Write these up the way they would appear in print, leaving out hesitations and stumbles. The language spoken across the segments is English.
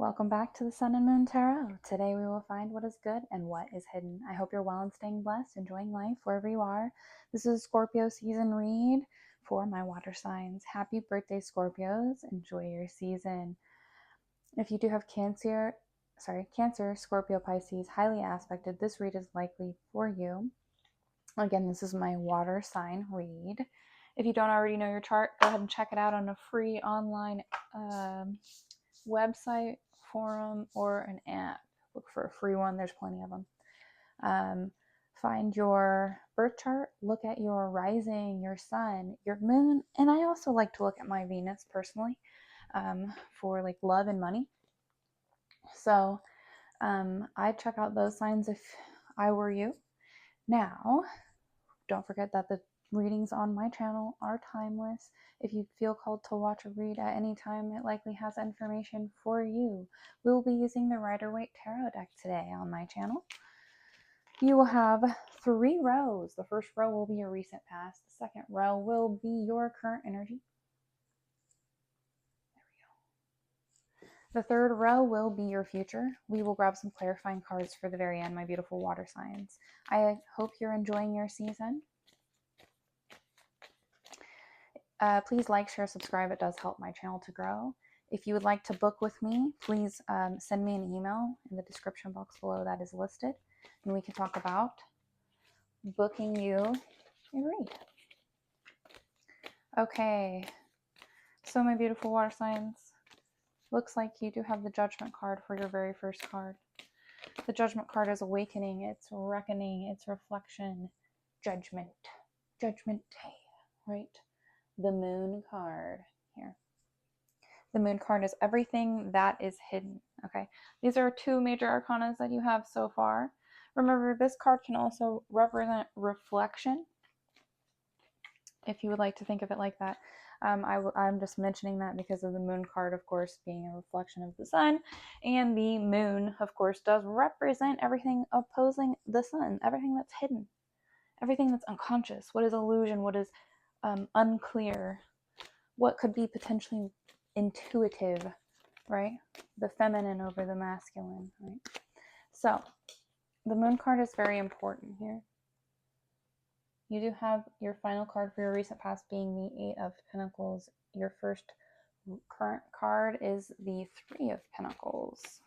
Welcome back to the Sun and Moon Tarot. Today we will find what is good and what is hidden. I hope you're well and staying blessed, enjoying life wherever you are. This is a Scorpio season read for my water signs. Happy birthday, Scorpios. Enjoy your season. If you do have Cancer, Scorpio, Pisces, highly aspected, this read is likely for you. Again, this is my water sign read. If you don't already know your chart, go ahead and check it out on a free online website, forum, or an app. Look for a free one. There's plenty of them. Find your birth chart, look at your rising, your sun, your moon, and I also like to look at my Venus personally for like love and money. So I'd check out those signs if I were you. Now, don't forget that the readings on my channel are timeless. If you feel called to watch a read at any time, it likely has information for you. We will be using the Rider-Waite Tarot deck today on my channel. You will have 3 rows. The first row will be your recent past. The second row will be your current energy. There we go. The third row will be your future. We will grab some clarifying cards for the very end, my beautiful water signs. I hope you're enjoying your season. Please like, share, subscribe. It does help my channel to grow. If you would like to book with me, please send me an email in the description box below that is listed, and we can talk about booking you a read. Okay, so my beautiful water signs, looks like you do have the Judgment card for your very first card. The Judgment card is awakening, it's reckoning, it's reflection, judgment, right? The Moon card here. The Moon card is everything that is hidden, okay? These are 2 major arcanas that you have so far. Remember, this card can also represent reflection, if you would like to think of it like that. I'm just mentioning that because of the Moon card, of course, being a reflection of the sun. And the Moon, of course, does represent everything opposing the sun, everything that's hidden, everything that's unconscious, what is illusion, what is unclear, what could be potentially intuitive, right? The feminine over the masculine, right? So the Moon card is very important here. You do have your final card for your recent past being the 8 of Pentacles. Your first current card is the 3 of Pentacles.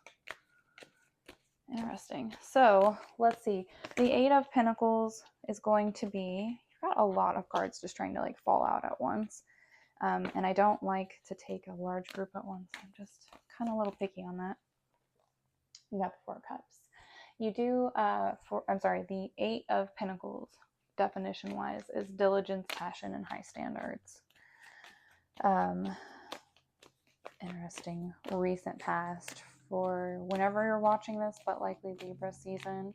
Interesting. So let's see. The 8 of Pentacles is going to be, you've got a lot of cards just trying to like fall out at once. And I don't like to take a large group at once. I'm just kind of a little picky on that. You got the 4 of Cups. You do, the 8 of Pentacles, definition-wise, is diligence, passion, and high standards. Interesting recent past for whenever you're watching this, but likely Libra season.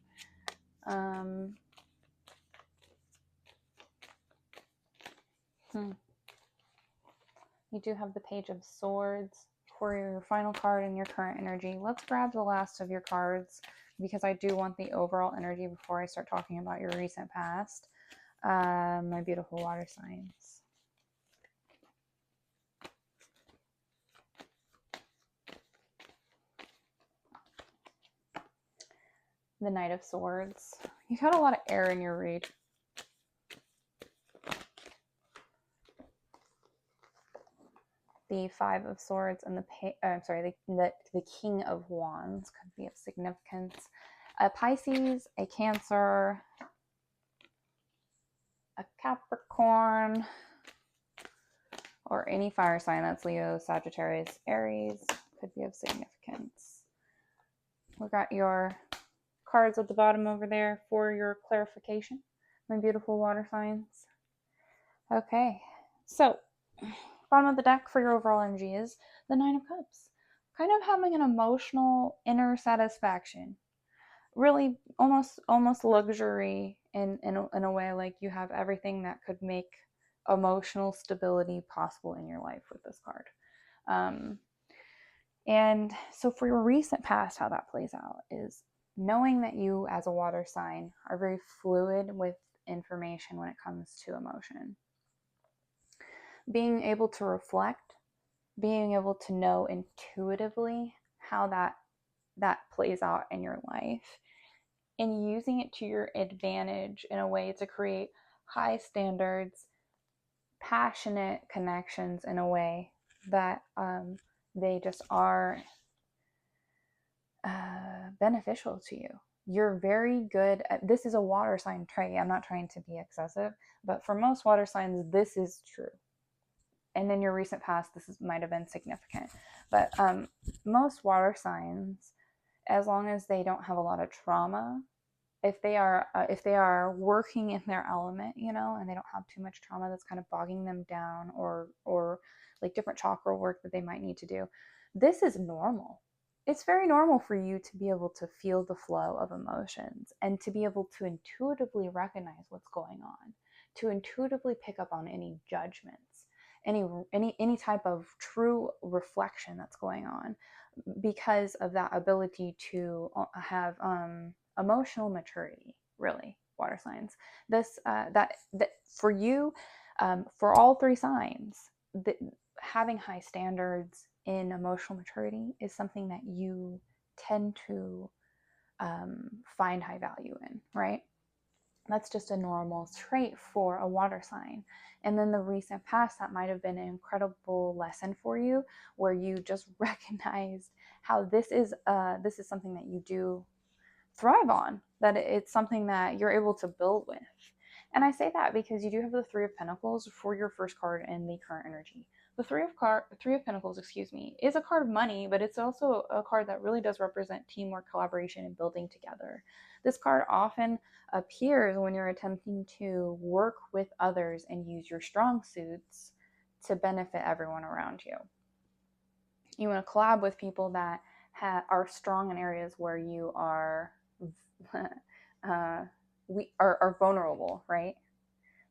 You do have the Page of Swords for your final card and your current energy. Let's grab the last of your cards because I do want the overall energy before I start talking about your recent past. My beautiful water signs. The Knight of Swords. You've had a lot of air in your read. The 5 of Swords and the King of Wands could be of significance. A Pisces, a Cancer, a Capricorn, or any fire sign that's Leo, Sagittarius, Aries could be of significance. We got your cards at the bottom over there for your clarification, my beautiful water signs. Okay, so bottom of the deck for your overall energy is the 9 of Cups. Kind of having an emotional inner satisfaction. Really almost luxury in a way, like you have everything that could make emotional stability possible in your life with this card. And so for your recent past, how that plays out is knowing that you as a water sign are very fluid with information when it comes to emotion. Being able to reflect, being able to know intuitively how that plays out in your life, and using it to your advantage in a way to create high standards, passionate connections in a way that they just are beneficial to you. You're very good at this. Is a water sign trait. I'm not trying to be excessive, but for most water signs, this is true. And in your recent past, might have been significant. But most water signs, as long as they don't have a lot of trauma, if they are working in their element, you know, and they don't have too much trauma that's kind of bogging them down, or like different chakra work that they might need to do, this is normal. It's very normal for you to be able to feel the flow of emotions and to be able to intuitively recognize what's going on, to intuitively pick up on any judgments, any type of true reflection that's going on, because of that ability to have emotional maturity. Really, water signs. That for you, for all three signs, having high standards in emotional maturity is something that you tend to find high value in, right? That's just a normal trait for a water sign. And then the recent past, that might have been an incredible lesson for you, where you just recognized how this is something that you do thrive on, that it's something that you're able to build with. And I say that because you do have the Three of Pentacles for your first card in the current energy. The Three of Pentacles, is a card of money, but it's also a card that really does represent teamwork, collaboration, and building together. This card often appears when you're attempting to work with others and use your strong suits to benefit everyone around you. You want to collab with people that are strong in areas where you are are vulnerable, right?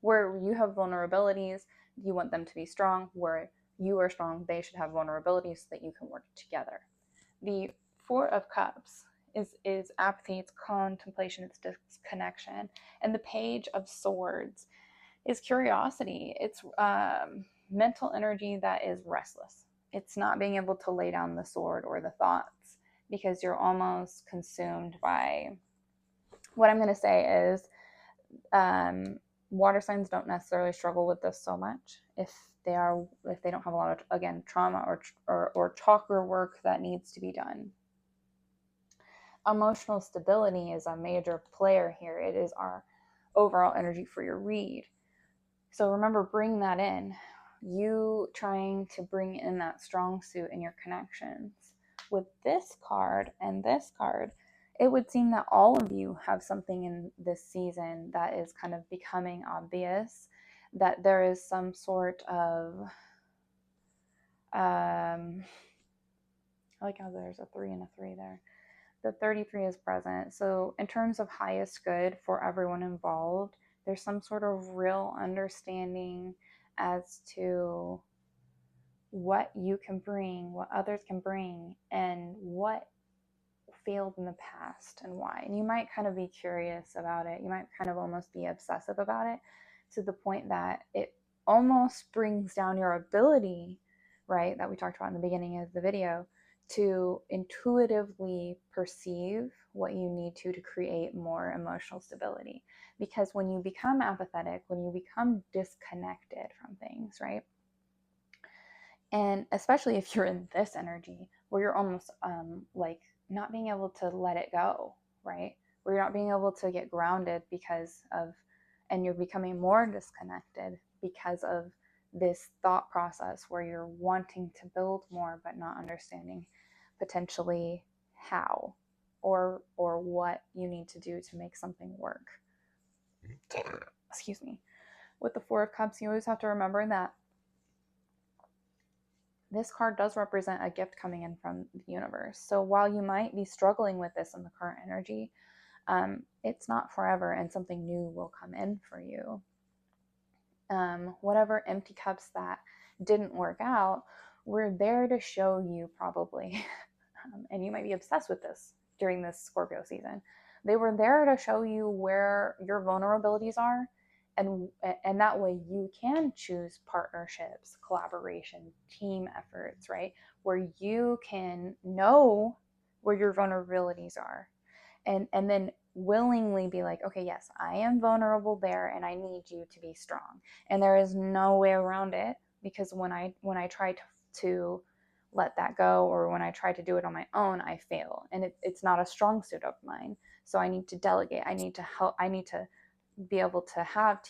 Where you have vulnerabilities, you want them to be strong. Where you are strong, they should have vulnerabilities so that you can work together. The Four of Cups is apathy, it's contemplation, it's disconnection. And the Page of Swords is curiosity. It's mental energy that is restless. It's not being able to lay down the sword or the thoughts, because you're almost consumed by, what I'm going to say is, water signs don't necessarily struggle with this so much if they don't have a lot of, again, trauma or chakra work that needs to be done. Emotional stability is a major player here. It is our overall energy for your read. So remember, bring that in. You trying to bring in that strong suit in your connections. With this card and this card, it would seem that all of you have something in this season that is kind of becoming obvious, that there is some sort of, I like how there's a 3 and a 3 there. The 33 is present. So in terms of highest good for everyone involved, there's some sort of real understanding as to what you can bring, what others can bring, and what failed in the past and why. And you might kind of be curious about it. You might kind of almost be obsessive about it, to the point that it almost brings down your ability, right, that we talked about in the beginning of the video, to intuitively perceive what you need to create more emotional stability. Because when you become apathetic, when you become disconnected from things, right, and especially if you're in this energy where you're almost like not being able to let it go, right, where you're not being able to get grounded because of, and you're becoming more disconnected because of this thought process where you're wanting to build more but not understanding potentially how or what you need to do to make something work. Excuse me. With the Four of Cups, you always have to remember that this card does represent a gift coming in from the universe. So while you might be struggling with this in the current energy, it's not forever, and something new will come in for you. Whatever empty cups that didn't work out, we're there to show you, probably, and you might be obsessed with this during this Scorpio season. They were there to show you where your vulnerabilities are and that way you can choose partnerships, collaboration, team efforts, right? Where you can know where your vulnerabilities are, and then willingly be like, okay, yes, I am vulnerable there and I need you to be strong. And there is no way around it, because when I try to let that go, or when I try to do it on my own, I fail, and it's not a strong suit of mine. So I need to delegate, I need to help, I need to be able to have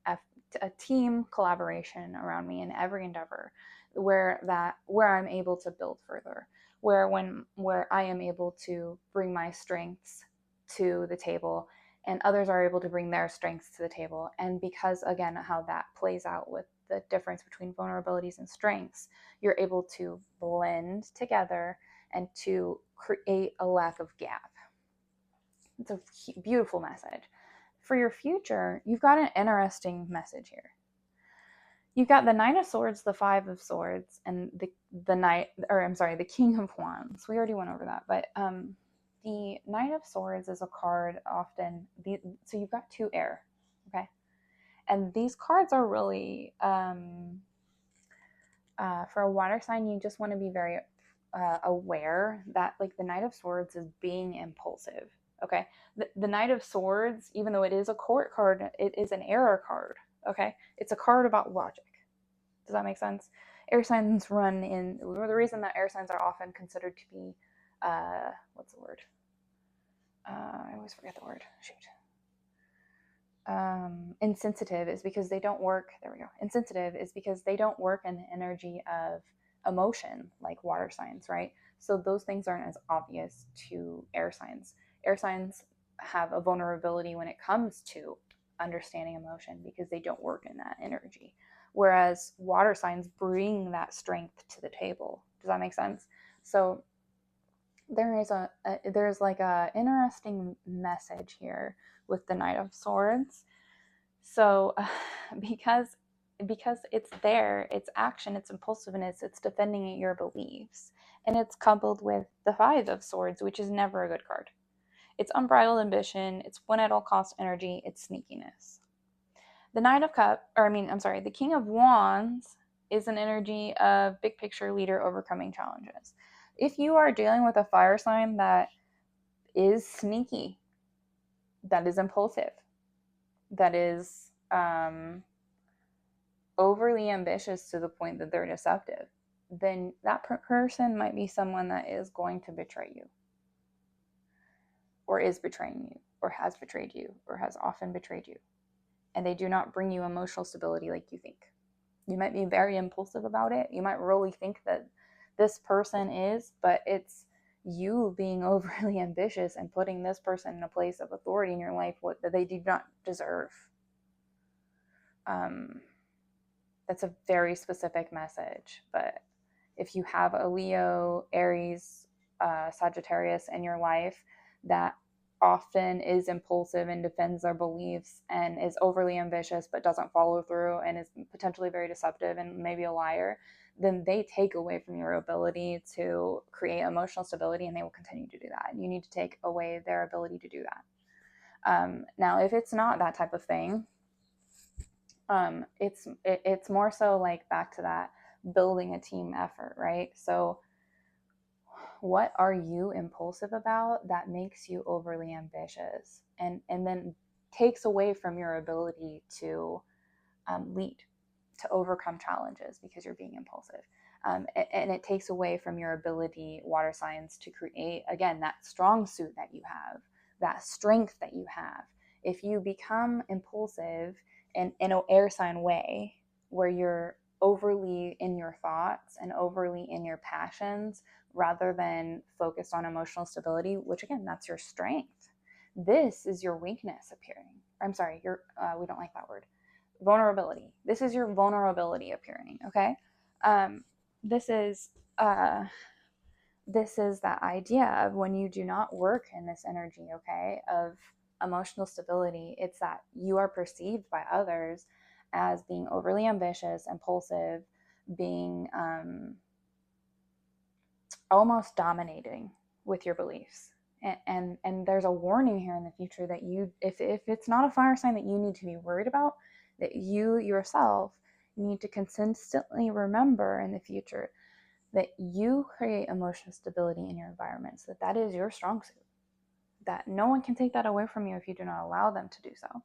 a team collaboration around me in every endeavor, where I'm able to build further, where I am able to bring my strengths to the table, and others are able to bring their strengths to the table. And because, again, how that plays out with the difference between vulnerabilities and strengths, you're able to blend together and to create a lack of gap. It's a beautiful message. For your future, you've got an interesting message here. You've got the Knight of Swords, the Five of Swords, and the King of Wands. We already went over that, but the Knight of Swords is a card often. So you've got two air, okay, and these cards are really for a water sign. You just want to be very aware that, like, the Knight of Swords is being impulsive. Okay, the Knight of Swords, even though it is a court card, it is an error card. Okay, it's a card about logic. Does that make sense? Air signs run in, the reason that air signs are often considered to be, what's the word? I always forget the word. Shoot. Insensitive is because they don't work. There we go. Insensitive is because they don't work in the energy of emotion like water signs, right? So those things aren't as obvious to air signs. Air signs have a vulnerability when it comes to understanding emotion because they don't work in that energy. Whereas water signs bring that strength to the table. Does that make sense? So there's like a interesting message here with the Knight of Swords. So because it's there, it's action, it's impulsiveness, it's defending your beliefs, and it's coupled with the Five of Swords, which is never a good card. It's unbridled ambition, it's win at all cost energy, it's sneakiness. The King of Wands is an energy of big picture leader overcoming challenges. If you are dealing with a fire sign that is sneaky, that is impulsive, that is overly ambitious to the point that they're deceptive, then that person might be someone that is going to betray you, or is betraying you, or has betrayed you, or has often betrayed you. And they do not bring you emotional stability like you think. You might be very impulsive about it. You might really think that this person is, but it's you being overly ambitious and putting this person in a place of authority in your life that they do not deserve. That's a very specific message. But if you have a Leo, Aries, Sagittarius in your life that often is impulsive and defends their beliefs and is overly ambitious but doesn't follow through and is potentially very deceptive and maybe a liar, then they take away from your ability to create emotional stability, and they will continue to do that. And you need to take away their ability to do that. Now, if it's not that type of thing, it's more so like back to that building a team effort, right? So what are you impulsive about that makes you overly ambitious and then takes away from your ability to lead, to overcome challenges because you're being impulsive? And it takes away from your ability, water signs, to create, again, that strong suit that you have, that strength that you have. If you become impulsive in an air sign way, where you're overly in your thoughts and overly in your passions rather than focused on emotional stability, which, again, that's your strength. This is your weakness appearing. I'm sorry, we don't like that word. Vulnerability. This is your vulnerability appearing, okay? This is that idea of when you do not work in this energy, okay, of emotional stability. It's that you are perceived by others as being overly ambitious, impulsive, being almost dominating with your beliefs. And there's a warning here in the future that you, if it's not a fire sign that you need to be worried about, that you yourself need to consistently remember in the future that you create emotional stability in your environment, so that is your strong suit, that no one can take that away from you if you do not allow them to do so.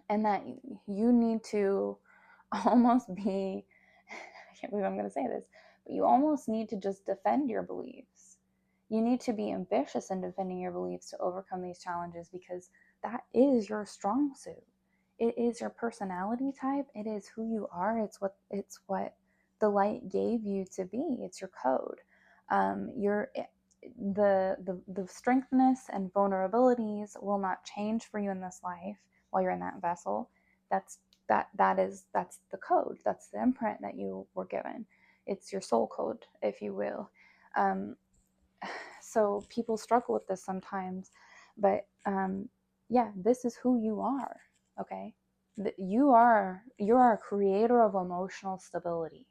And that you need to almost be, I can't believe I'm going to say this, but you almost need to just defend your beliefs. You need to be ambitious in defending your beliefs to overcome these challenges, because that is your strong suit. It is your personality type. It is who you are. It's what the light gave you to be. It's your code. The strengthness and vulnerabilities will not change for you in this life while you're in that vessel. That's the code. That's the imprint that you were given. It's your soul code, if you will. So people struggle with this sometimes, but yeah, this is who you are. Okay, you are a creator of emotional stability,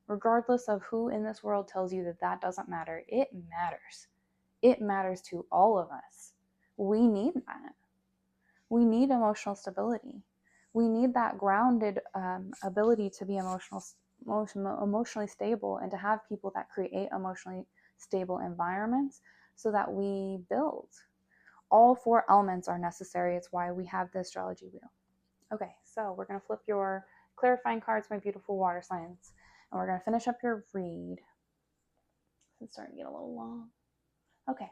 regardless of who in this world tells you that that doesn't matter. It matters. It matters to all of us. We need that. We need emotional stability. We need that grounded ability to be emotionally stable, and to have people that create emotionally stable environments so that we build. All 4 elements are necessary. It's why we have the astrology wheel. Okay, so we're going to flip your clarifying cards, my beautiful water signs, and we're going to finish up your read. It's starting to get a little long. Okay,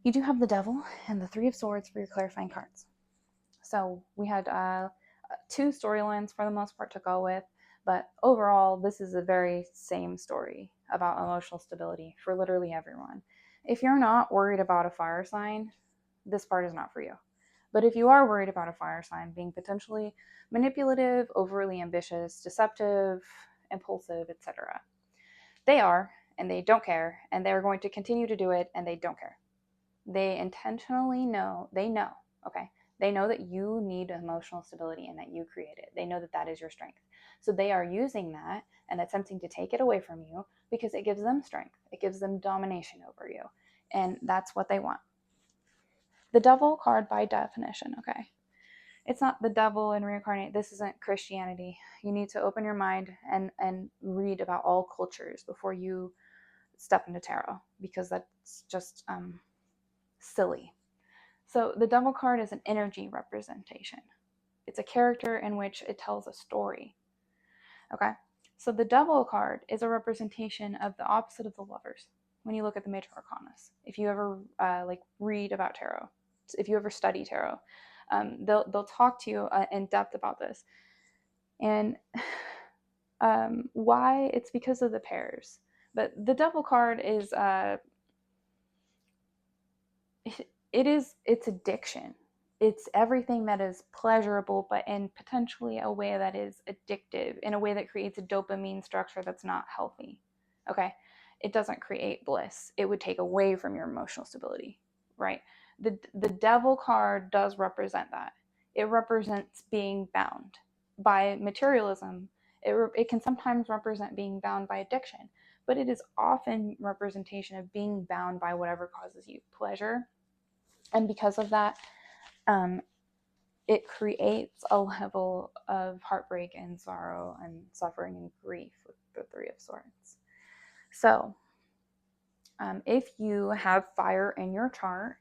you do have the Devil and the 3 of Swords for your clarifying cards. So we had 2 storylines for the most part to go with, but overall, this is a very same story about emotional stability for literally everyone. If you're not worried about a fire sign, this part is not for you. But if you are worried about a fire sign being potentially manipulative, overly ambitious, deceptive, impulsive, etc., they are, and they don't care, and they're going to continue to do it, and they don't care. They intentionally know, okay? They know that you need emotional stability and that you create it. They know that that is your strength. So they are using that and attempting to take it away from you because it gives them strength. It gives them domination over you. And that's what they want. The Devil card, by definition, okay? It's not the devil and reincarnate. This isn't Christianity. You need to open your mind and read about all cultures before you step into tarot, because that's just silly. So the Devil card is an energy representation. It's a character in which it tells a story. Okay, so the Devil card is a representation of the opposite of the Lovers when you look at the major arcanas. If you ever read about tarot, if you ever study tarot, they'll talk to you in depth about this. And why? It's because of the pairs. But the Devil card is it's addiction. It's everything that is pleasurable, but in potentially a way that is addictive, in a way that creates a dopamine structure that's not healthy. Okay, it doesn't create bliss. It would take away from your emotional stability, right? The Devil card does represent that. It represents being bound by materialism. It can sometimes represent being bound by addiction, but it is often representation of being bound by whatever causes you pleasure. And because of that, it creates a level of heartbreak and sorrow and suffering and grief with the 3 of Swords. So if you have fire in your chart,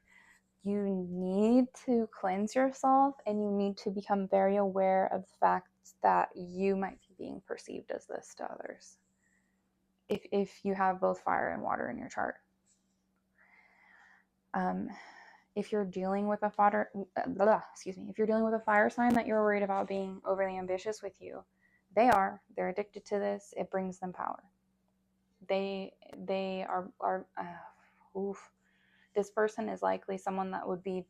you need to cleanse yourself, and you need to become very aware of the fact that you might be being perceived as this to others. If you have both fire and water in your chart. If you're dealing with a if you're dealing with a fire sign that you're worried about being overly ambitious with you, they're addicted to this. It brings them power. They are this person is likely someone that would be,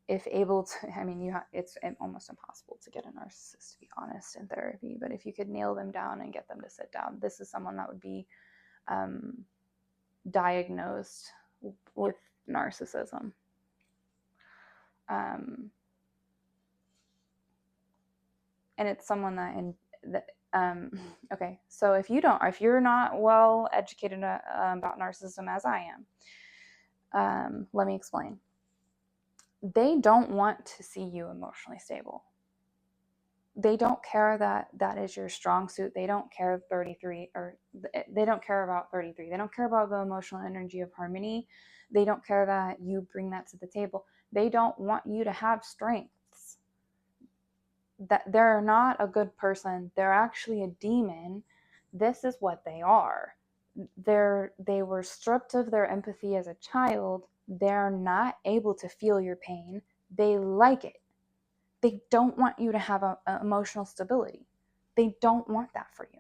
if able to, I mean, it's almost impossible to get a narcissist, to be honest, in therapy, but if you could nail them down and get them to sit down, this is someone that would be diagnosed with narcissism. And it's someone that Okay, so if you're not well educated about narcissism as I am, let me explain. They don't want to see you emotionally stable. They don't care that that is your strong suit. They don't care 33, or they don't care about 33. They don't care about the emotional energy of harmony. They don't care that you bring that to the table. They don't want you to have strengths. That they're not a good person. They're actually a demon. This is what they are. They were stripped of their empathy as a child. They're not able to feel your pain. They like it. They don't want you to have a emotional stability. They don't want that for you.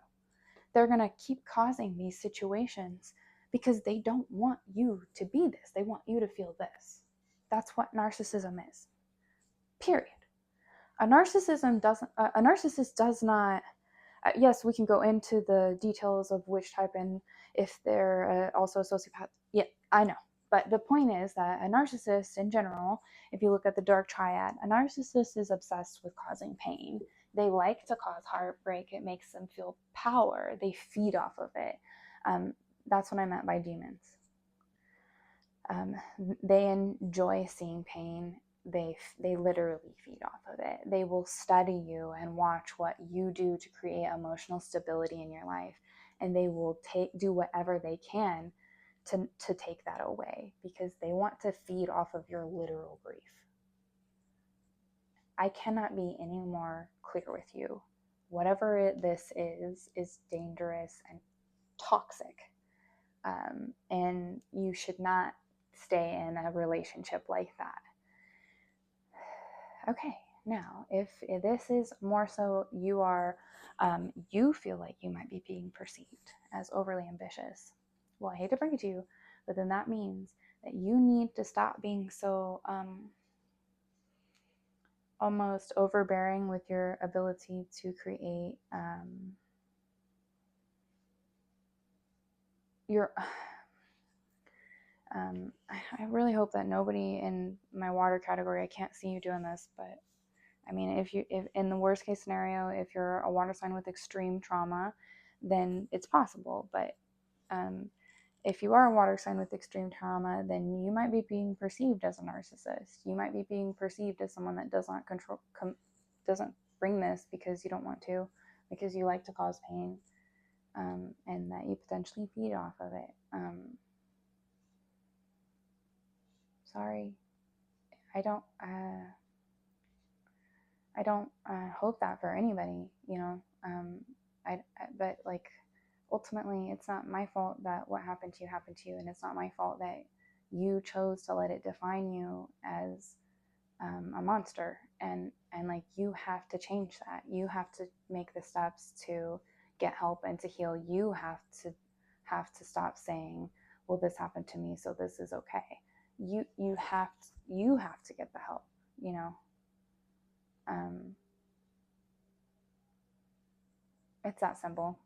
They're going to keep causing these situations because they don't want you to be this. They want you to feel this. That's what narcissism is. Period. A narcissist does not, yes, we can go into the details of which type and if they're also a sociopath. Yeah, I know. But the point is that a narcissist in general, if you look at the dark triad, a narcissist is obsessed with causing pain. They like to cause heartbreak. It makes them feel power. They feed off of it. That's what I meant by demons. They enjoy seeing pain. They literally feed off of it. They will study you and watch what you do to create emotional stability in your life, and they will do whatever they can to take that away because they want to feed off of your literal grief. I cannot be any more clear with you. Whatever this is dangerous and toxic, and you should not stay in a relationship like that. Okay, now if this is more so you feel like you might be being perceived as overly ambitious. Well, I hate to break it to you, but then that means that you need to stop being so almost overbearing with your ability to create your I really hope that nobody in my water category, I can't see you doing this, but I mean, if in the worst case scenario, if you're a water sign with extreme trauma, then it's possible. But if you are a water sign with extreme trauma, then you might be being perceived as a narcissist. You might be being perceived as someone that doesn't bring this because you don't want to, because you like to cause pain, and that you potentially feed off of it. Sorry, I don't hope that for anybody, you know. But like, ultimately, it's not my fault that what happened to you, and it's not my fault that you chose to let it define you as a monster. And like, you have to change that. You have to make the steps to get help and to heal. You have to stop saying, "Well, this happened to me, so this is okay." You have to get the help. You know. It's that simple.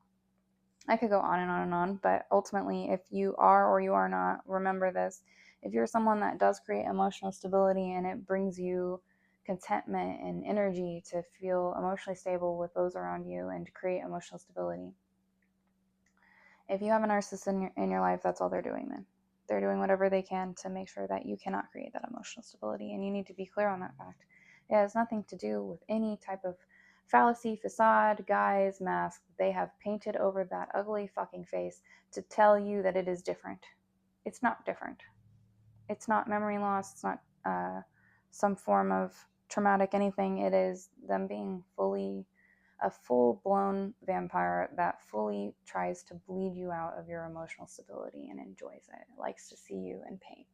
I could go on and on and on, but ultimately, if you are or you are not, remember this. If you're someone that does create emotional stability and it brings you contentment and energy to feel emotionally stable with those around you and to create emotional stability, if you have a narcissist in your life, that's all they're doing then. They're doing whatever they can to make sure that you cannot create that emotional stability, and you need to be clear on that fact. It has nothing to do with any type of fallacy, facade, guise, mask they have painted over that ugly fucking face to tell you that it is different. It's not different. It's not memory loss. It's not some form of traumatic anything. It is them being a full-blown vampire that fully tries to bleed you out of your emotional stability and enjoys it. It likes to see you in pain.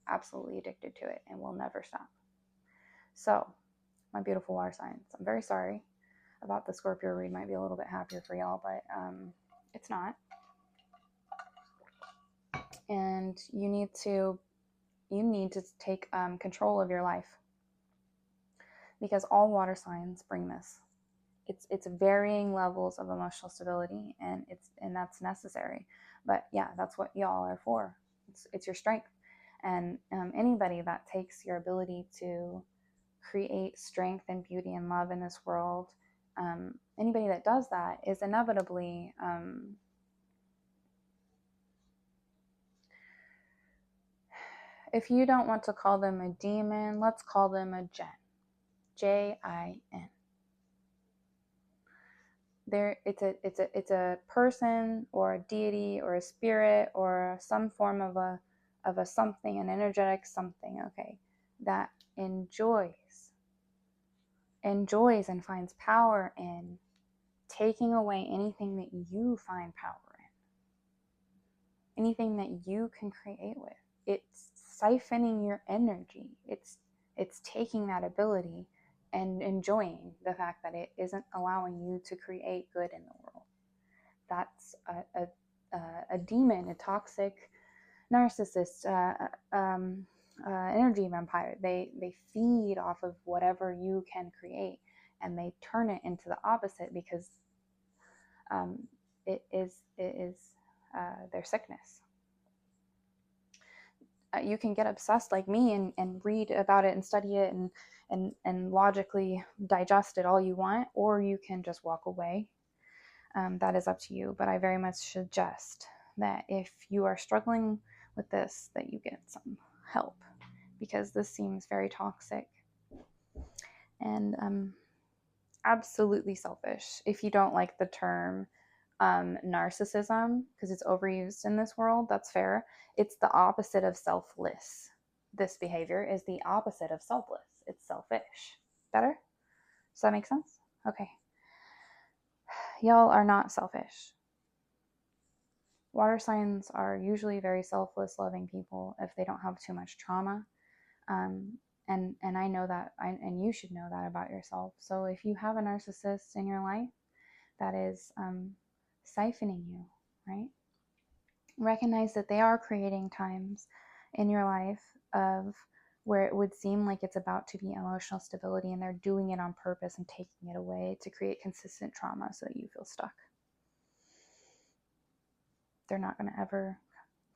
Absolutely addicted to it and will never stop. So, my beautiful water signs, I'm very sorry about the Scorpio read. Might be a little bit happier for y'all, but it's not. And you need to take control of your life, because all water signs bring this. It's varying levels of emotional stability, and that's necessary. But yeah, that's what y'all are for. It's your strength, and anybody that takes your ability to create strength and beauty and love in this world anybody that does that is inevitably if you don't want to call them a demon, let's call them a Jinn. Jin. It's a person or a deity or a spirit or some form of a something, an energetic something, okay, that enjoys and finds power in taking away anything that you find power in, anything that you can create with. It's siphoning your energy. It's taking that ability and enjoying the fact that it isn't allowing you to create good in the world. That's a demon, a toxic narcissist, energy vampire. They feed off of whatever you can create, and they turn it into the opposite because it is their sickness. You can get obsessed like me and read about it and study it and logically digest it all you want, or you can just walk away. That is up to you, but I very much suggest that if you are struggling with this, that you get some help, because this seems very toxic and absolutely selfish. If you don't like the term narcissism because it's overused in this world, that's fair. It's the opposite of selfless. This behavior is the opposite of selfless. It's selfish. Better? Does that make sense? Okay. Y'all are not selfish. Water signs are usually very selfless, loving people if they don't have too much trauma. And I know that, and you should know that about yourself. So if you have a narcissist in your life that is siphoning you, right? Recognize that they are creating times in your life of where it would seem like it's about to be emotional stability, and they're doing it on purpose and taking it away to create consistent trauma so that you feel stuck. They're not going to ever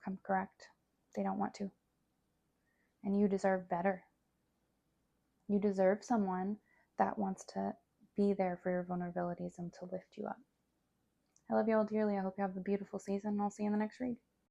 come correct. They don't want to. And you deserve better. You deserve someone that wants to be there for your vulnerabilities and to lift you up. I love you all dearly. I hope you have a beautiful season, and I'll see you in the next read.